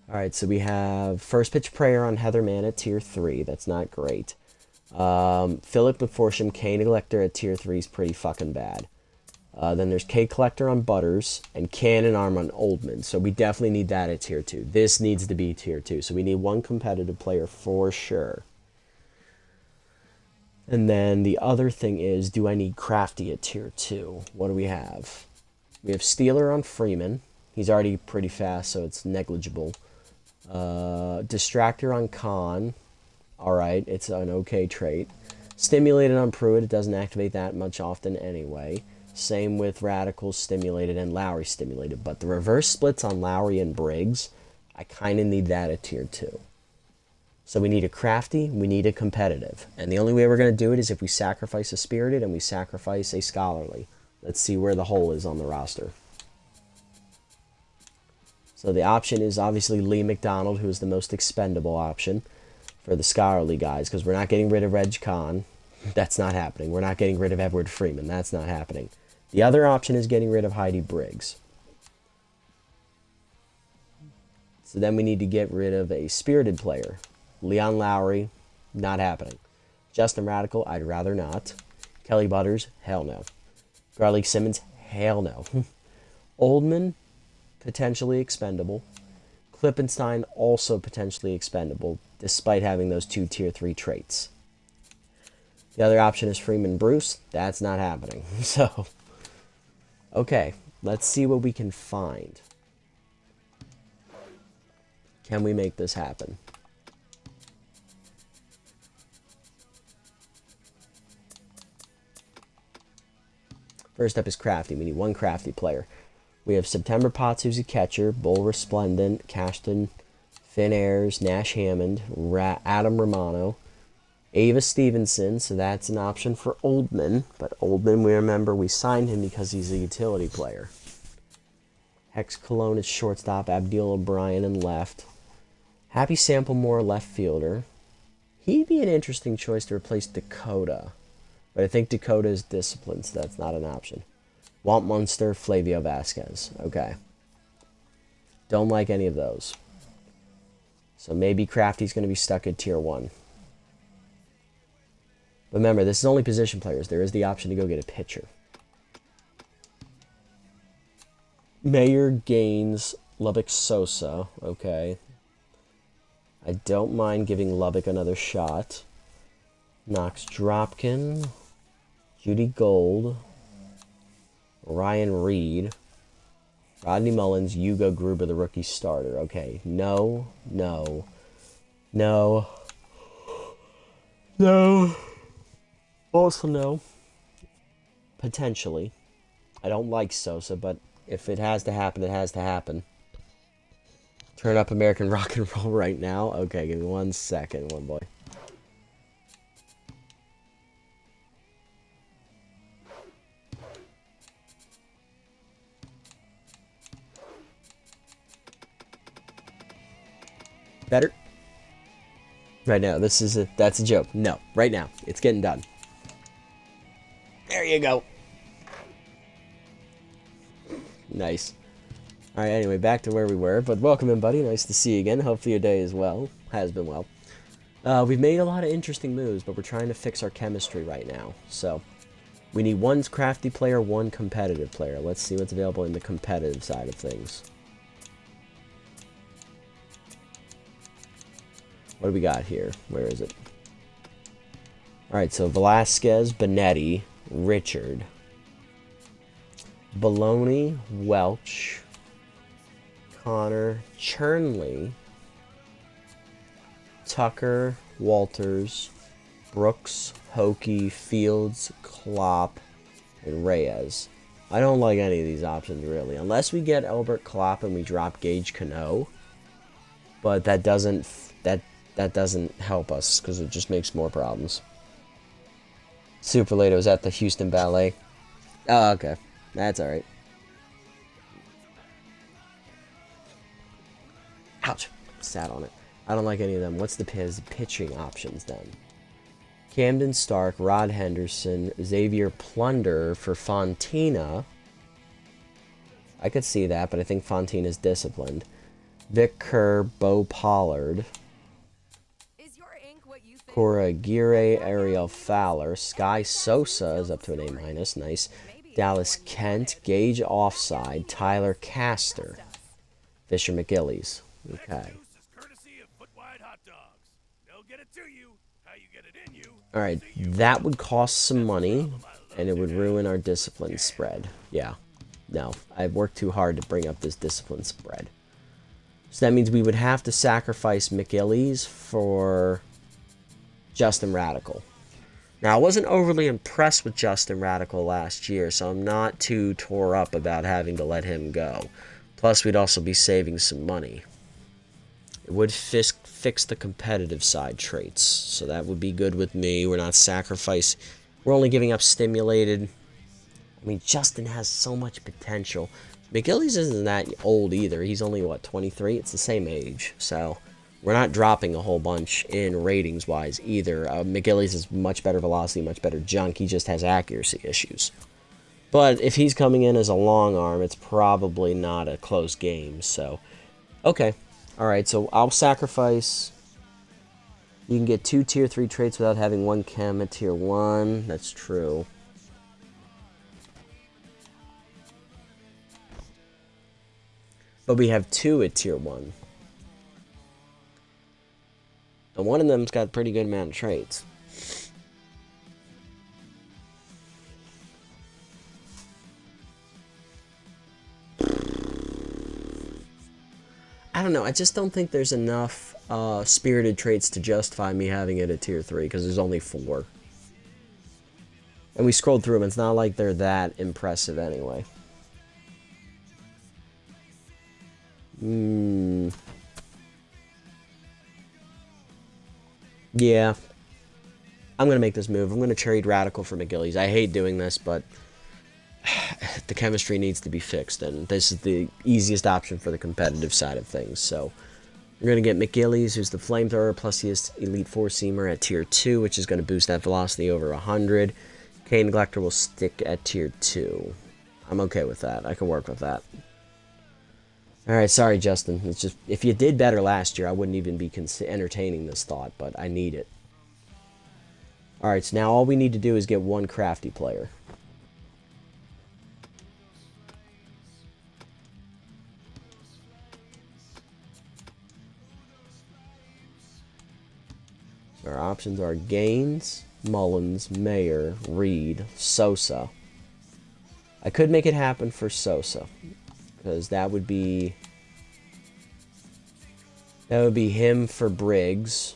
Alright, so we have First Pitch Prayer on Heatherman at tier 3. That's not great. Philip McForsham, K Neglector at tier 3 is pretty fucking bad. Then there's K Collector on Butters and Cannon Arm on Oldman. So we definitely need that at tier 2. This needs to be tier 2. So we need one competitive player for sure. And then the other thing is, do I need Crafty at tier 2? What do we have? We have Steeler on Freeman. He's already pretty fast, so it's negligible. Distractor on Khan. Alright, it's an okay trait. Stimulated on Pruitt. It doesn't activate that much often anyway. Same with Radical Stimulated and Lowry Stimulated. But the reverse splits on Lowry and Briggs, I kind of need that at tier 2. So we need a Crafty, we need a competitive. And the only way we're going to do it is if we sacrifice a Spirited and we sacrifice a Scholarly. Let's see where the hole is on the roster. So the option is obviously Lee McDonald, who is the most expendable option for the Scholarly guys, because we're not getting rid of Reg Khan. That's not happening. We're not getting rid of Edward Freeman. That's not happening. The other option is getting rid of Heidi Briggs. So then we need to get rid of a Spirited player. Leon Lowry, not happening. Justin Radical, I'd rather not. Kelly Butters, hell no. Garlic Simmons, hell no. Oldman, potentially expendable. Klippenstein, also potentially expendable, despite having those 2 tier 3 traits. The other option is Freeman Bruce. That's not happening. So, okay, let's see what we can find. Can we make this happen? First up is Crafty. We need one Crafty player. We have September Potts, who's a catcher, Bull Resplendent, Cashton, Finn Ayers, Nash Hammond, Adam Romano, Ava Stevenson, so that's an option for Oldman. But Oldman, we remember, we signed him because he's a utility player. Hex Cologne is shortstop, Abdul O'Brien in left. Happy Samplemore, left fielder. He'd be an interesting choice to replace Dakota. But I think Dakota is disciplined, so that's not an option. Walt Munster, Flavio Vasquez. Okay. Don't like any of those. So maybe Crafty's going to be stuck at tier 1. Remember, this is only position players. There is the option to go get a pitcher. Mayor Gaines, Lubbock Sosa. Okay. I don't mind giving Lubbock another shot. Knox Dropkin. Judy Gold. Ryan Reed. Rodney Mullins, Hugo Gruber, the rookie starter. Okay, no, no, no, no. Also no. Potentially. I don't like Sosa, but if it has to happen, it has to happen. Turn up American rock and roll right now. Okay, give me 1 second, one boy. Better? Right now, that's a joke. No, right now. It's getting done. There you go. Nice. Alright, anyway, back to where we were. But welcome in, buddy. Nice to see you again. Hopefully your day is well. Has been well. We've made a lot of interesting moves, but we're trying to fix our chemistry right now. So, we need one crafty player, one competitive player. Let's see what's available in the competitive side of things. What do we got here? Where is it? Alright, so Velasquez, Benetti, Richard, Baloney, Welch, Connor, Chernley, Tucker, Walters, Brooks, Hokie, Fields, Klopp, and Reyes. I don't like any of these options, really. Unless we get Albert Klopp and we drop Gage Cano. But that doesn't help us, because it just makes more problems. Super late, I was at the Houston Ballet. Oh, okay. That's alright. Ouch. Sat on it. I don't like any of them. What's the pitching options then? Camden Stark, Rod Henderson, Xavier Plunder for Fontina. I could see that, but I think Fontina's disciplined. Vic Kerr, Bo Pollard. Cora Aguirre, Ariel Fowler. Sky Sosa is up to an A-. Nice. Dallas Kent, Gage Offside, Tyler Castor. Fisher McGillies. Okay. Alright, that would cost some money, and it would ruin our discipline spread. Yeah. No, I've worked too hard to bring up this discipline spread. So that means we would have to sacrifice McGillies for Justin Radical. Now, I wasn't overly impressed with Justin Radical last year, so I'm not too tore up about having to let him go. Plus, we'd also be saving some money. It would fix the competitive side traits, so that would be good with me. We're not sacrificing. We're only giving up stimulated. I mean, Justin has so much potential. McGillies isn't that old either. He's only, what, 23? It's the same age, so we're not dropping a whole bunch in ratings-wise either. McGillies is much better velocity, much better junk. He just has accuracy issues. But if he's coming in as a long arm, it's probably not a close game, so okay. Alright, so I'll sacrifice. You can get 2 tier 3 traits without having 1 chem at tier 1. That's true. But we have 2 at tier 1. And one of them's got a pretty good amount of traits. I don't know. I just don't think there's enough spirited traits to justify me having it at tier 3, because there's only 4. And we scrolled through them. It's not like they're that impressive anyway. Yeah. I'm going to make this move. I'm going to trade Radical for McGillies. I hate doing this, but the chemistry needs to be fixed, and this is the easiest option for the competitive side of things. So we're going to get McGillies, who's the flamethrower, plus he is Elite 4-seamer at tier 2, which is going to boost that velocity over 100. K Neglector will stick at tier 2. I'm okay with that. I can work with that. Alright, sorry, Justin. It's just, if you did better last year, I wouldn't even be entertaining this thought, but I need it. Alright, so now all we need to do is get 1 crafty player. So our options are Gaines, Mullins, Mayer, Reed, Sosa. I could make it happen for Sosa, because that would be him for Briggs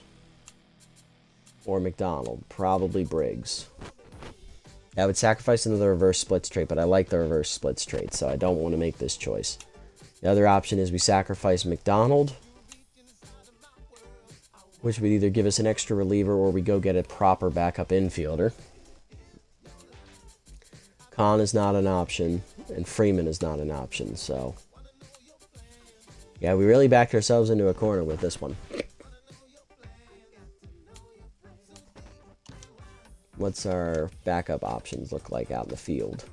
or McDonald. Probably Briggs. I would sacrifice another reverse splits trait, but I like the reverse splits trait, so I don't want to make this choice. The other option is we sacrifice McDonald, which would either give us an extra reliever or we go get a proper backup infielder. Khan is not an option, and Freeman is not an option, so yeah, we really backed ourselves into a corner with this one. What's our backup options look like out in the field?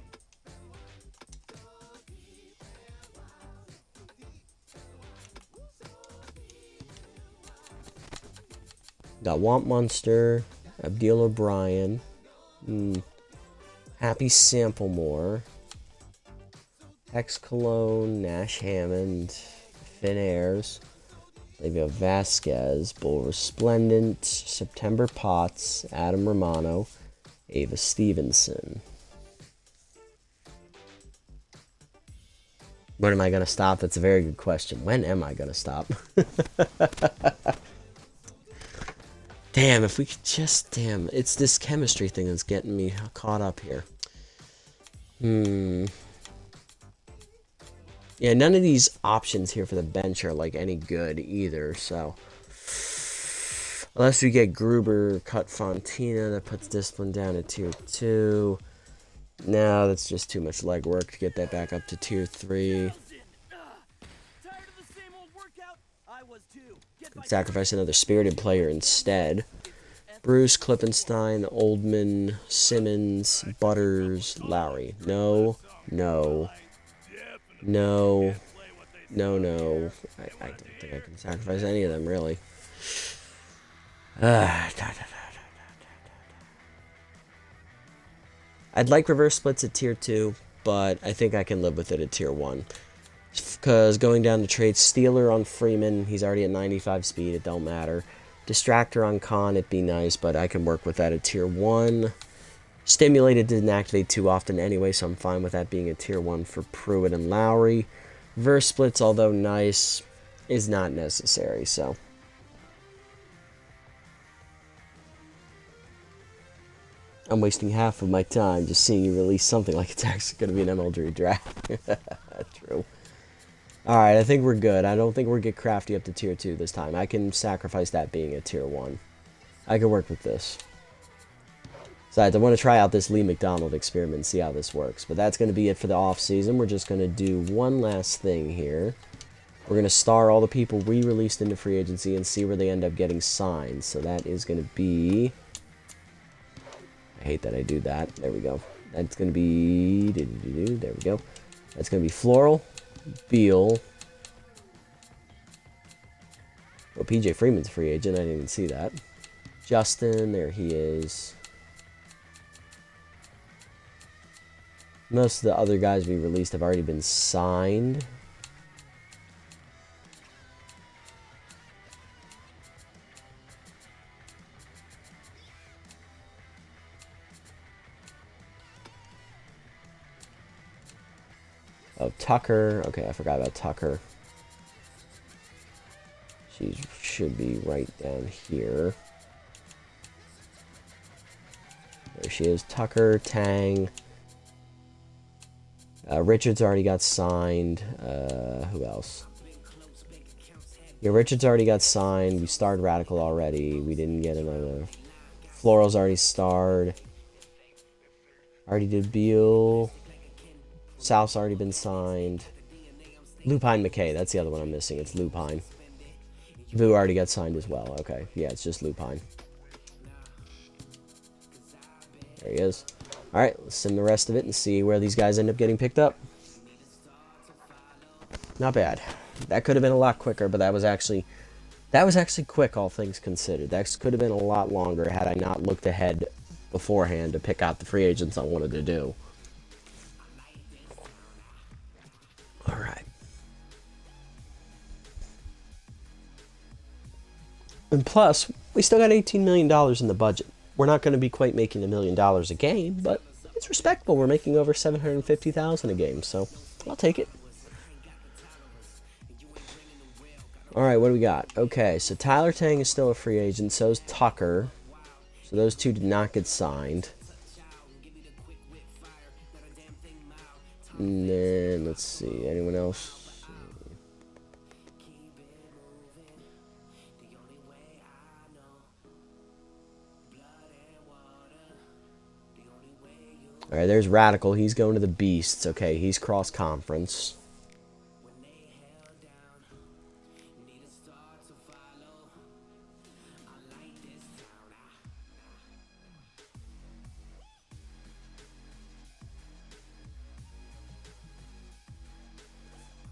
Got Womp Monster, Abdil O'Brien, Happy Samplemore, Hex Cologne, Nash Hammond, Finn Ayers, Levio Vasquez, Bull Resplendent, September Potts, Adam Romano, Ava Stevenson. When am I going to stop? That's a very good question. When am I going to stop? Damn, if we could just... Damn, it's this chemistry thing that's getting me caught up here. Yeah, none of these options here for the bench are like any good either, so unless we get Gruber, cut Fontina, that puts Discipline down to tier 2. No, that's just too much legwork to get that back up to tier 3. Could sacrifice another spirited player instead. Bruce, Klippenstein, Oldman, Simmons, Butters, Lowry. No, no, no, no, no. I don't think I can sacrifice any of them, really. I'd like reverse splits at tier 2, but I think I can live with it at tier 1. Because going down to trade Steeler on Freeman, he's already at 95 speed, it don't matter. Distractor on Khan, it'd be nice, but I can work with that at tier 1. Stimulated didn't activate too often anyway, so I'm fine with that being a tier 1 for Pruitt and Lowry. Verse splits, although nice, is not necessary, so. I'm wasting half of my time just seeing you release something like it's actually going to be an MLG draft. True. Alright, I think we're good. I don't think we'll get crafty up to tier 2 this time. I can sacrifice that being a tier 1. I can work with this. Besides, I want to try out this Lee McDonald experiment and see how this works. But that's going to be it for the off-season. We're just going to do one last thing here. We're going to star all the people we released into free agency and see where they end up getting signed. So that is going to be... I hate that I do that. There we go. That's going to be... There we go. That's going to be Floral, Beal. Oh, PJ Freeman's a free agent. I didn't even see that. Justin, there he is. Most of the other guys we released have already been signed. Oh, Tucker. Okay, I forgot about Tucker. She should be right down here. There she is. Tucker, Tang. Richards already got signed. Who else? Yeah, Richards already got signed. We starred Radical already. We didn't get another. Floral's already starred. Already did Beal. South's already been signed. Lupine McKay, that's the other one I'm missing. It's Lupine. Vu already got signed as well. Okay, yeah, it's just Lupine. There he is. Alright, let's sim the rest of it and see where these guys end up getting picked up. Not bad. That could have been a lot quicker, but that was actually quick, all things considered. That could have been a lot longer had I not looked ahead beforehand to pick out the free agents I wanted to do. Alright. And plus, we still got $18 million in the budget. We're not going to be quite making $1 million a game, but it's respectable. We're making over $750,000 a game, so I'll take it. Alright, what do we got? Okay, so Tyler Tang is still a free agent, so is Tucker. So those two did not get signed. And then, let's see, anyone else? Alright, there's Radical. He's going to the Beasts. Okay, he's cross-conference.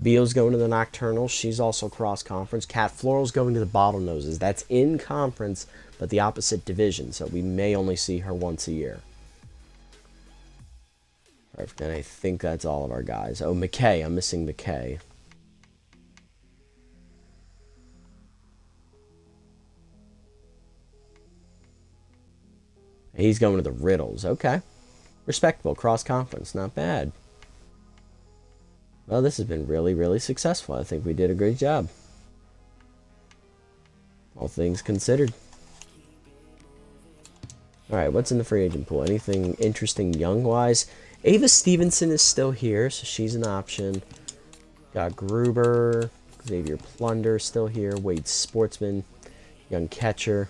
Beal's going to the Nocturnal. She's also cross-conference. Cat Floral's going to the Bottlenoses. That's in conference, but the opposite division, so we may only see her once a year. Perfect, and I think that's all of our guys. Oh, McKay. I'm missing McKay. He's going to the Riddles. Okay. Respectable. Cross-conference. Not bad. Well, this has been really, really successful. I think we did a great job. All things considered. Alright, what's in the free agent pool? Anything interesting young-wise? Ava Stevenson is still here, so she's an option. Got Gruber, Xavier Plunder still here. Wade Sportsman, young catcher.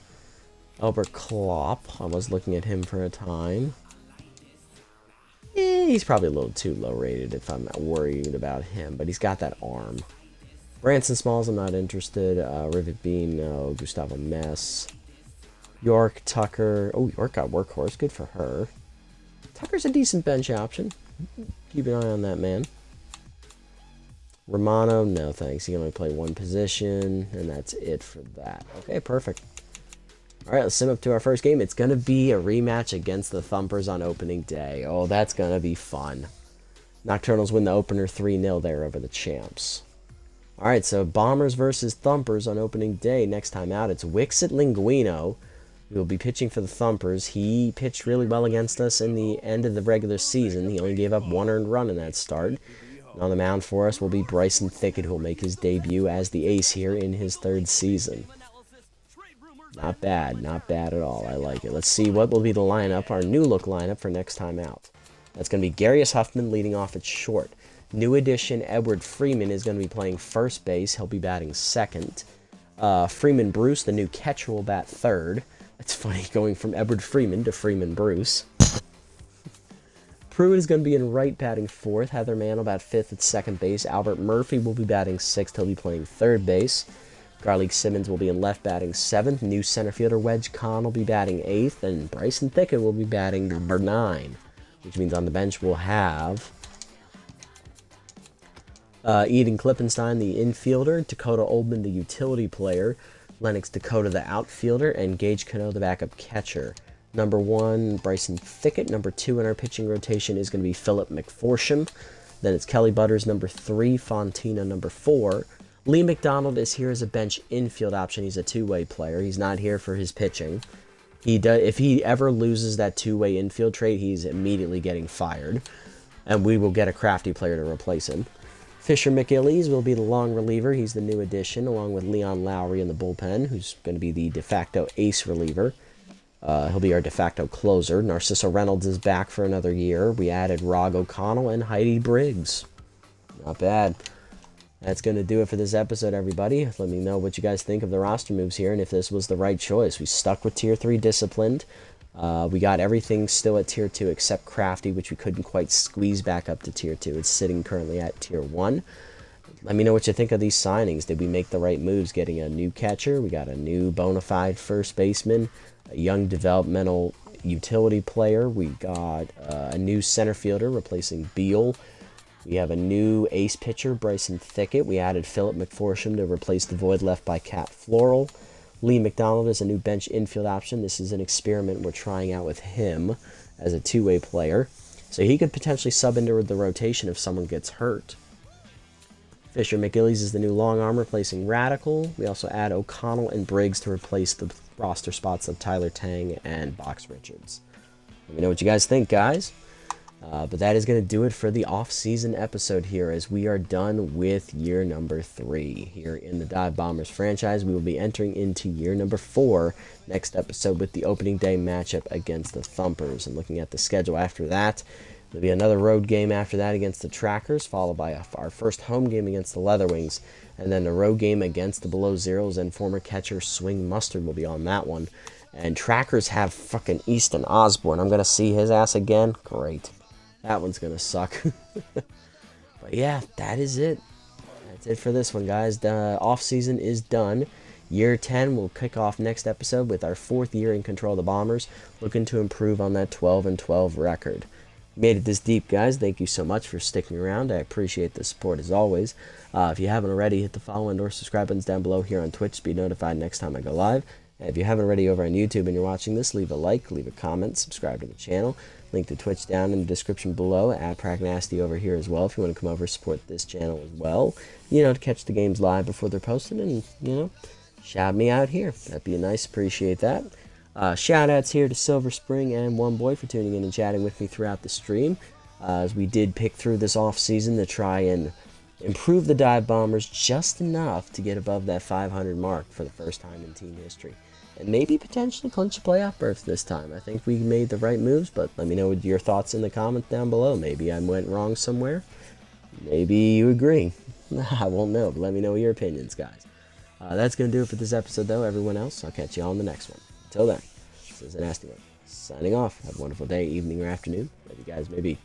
Albert Klopp, I was looking at him for a time. He's probably a little too low rated if I'm not worried about him, but he's got that arm. Branson Smalls, I'm not interested. Rivet Bean, no. Gustavo Mess. York, Tucker. Oh, York got Workhorse. Good for her. Tucker's a decent bench option. Keep an eye on that man. Romano, no thanks. He can only play one position, and that's it for that. Okay, perfect. All right, let's sim up to our first game. It's going to be a rematch against the Thumpers on opening day. Oh, that's going to be fun. Nocturnals win the opener 3-0 there over the champs. All right, so Bombers versus Thumpers on opening day. Next time out, it's Wixit Linguino. He will be pitching for the Thumpers. He pitched really well against us in the end of the regular season. He only gave up 1 earned run in that start. And on the mound for us will be Bryson Thicket, who will make his debut as the ace here in his 3rd season. Not bad at all. I like it. Let's see what will be the lineup, our new look lineup for next time out. That's going to be Garius Huffman leading off at short. New addition Edward Freeman is going to be playing first base. He'll be batting second. Freeman Bruce, the new catcher, will bat third. It's funny going from Edward Freeman to Freeman Bruce. Pruitt is going to be in right batting fourth. Heather Mann will bat fifth at second base. Albert Murphy will be batting sixth. He'll be playing third base. Garlic Simmons will be in left batting 7th. New center fielder Wedge Kahn will be batting 8th. And Bryson Thicket will be batting number 9. Which means on the bench we'll have Eden Klippenstein, the infielder. Dakota Oldman, the utility player. Lennox Dakota, the outfielder. And Gage Cano, the backup catcher. Number 1, Bryson Thicket. Number 2 in our pitching rotation is going to be Philip McForsham. Then it's Kelly Butters, number 3. Fontina, number 4. Lee McDonald is here as a bench infield option. He's a two-way player. He's not here for his pitching. If he ever loses that two-way infield trade, he's immediately getting fired. And we will get a crafty player to replace him. Fisher McIllies will be the long reliever. He's the new addition, along with Leon Lowry in the bullpen, who's going to be the de facto ace reliever. He'll be our de facto closer. Narciso Reynolds is back for another year. We added Rog O'Connell and Heidi Briggs. Not bad. That's going to do it for this episode, everybody. Let me know what you guys think of the roster moves here and if this was the right choice. We stuck with Tier 3 Disciplined. We got everything still at Tier 2 except Crafty, which we couldn't quite squeeze back up to Tier 2. It's sitting currently at Tier 1. Let me know what you think of these signings. Did we make the right moves getting a new catcher? We got a new bona fide first baseman, a young developmental utility player. We got a new center fielder replacing Beal. We have a new ace pitcher, Bryson Thicket. We added Philip McForsham to replace the void left by Cat Floral. Lee McDonald is a new bench infield option. This is an experiment we're trying out with him as a two-way player. So he could potentially sub into the rotation if someone gets hurt. Fisher McIllies is the new long arm replacing Radical. We also add O'Connell and Briggs to replace the roster spots of Tyler Tang and Box Richards. Let me know what you guys think, guys. But that is going to do it for the off-season episode here, as we are done with year number 3 here in the Dive Bombers franchise. We will be entering into year number 4 next episode with the opening day matchup against the Thumpers. And looking at the schedule after that, there'll be another road game after that against the Trackers, followed by our first home game against the Leatherwings, and then a road game against the Below Zeros, and former catcher Swing Mustard will be on that one. And Trackers have fucking Easton Osborne. I'm going to see his ass again. Great. That one's going to suck. But yeah, that is it. That's it for this one, guys. The off-season is done. Year 10 will kick off next episode with our 4th year in control of the Bombers, looking to improve on that 12-12 record. Made it this deep, guys. Thank you so much for sticking around. I appreciate the support as always. If you haven't already, hit the follow and or subscribe buttons down below here on Twitch to be notified next time I go live. And if you haven't already over on YouTube and you're watching this, leave a like, leave a comment, subscribe to the channel. Link to Twitch down in the description below. At Pragnasty over here as well if you want to come over and support this channel as well. You know, to catch the games live before they're posted and, you know, shout me out here. That'd be nice. Appreciate that. Shout outs here to Silver Spring and One Boy for tuning in and chatting with me throughout the stream. As we did pick through this off season to try and improve the Dive Bombers just enough to get above that 500 mark for the first time in team history. And maybe potentially clinch a playoff berth this time. I think we made the right moves, but let me know your thoughts in the comments down below. Maybe I went wrong somewhere. Maybe you agree. I won't know, but let me know your opinions, guys. That's going to do it for this episode, though. Everyone else, I'll catch you all on the next one. Until then, this is a Nasty One, signing off. Have a wonderful day, evening, or afternoon. Love you guys, maybe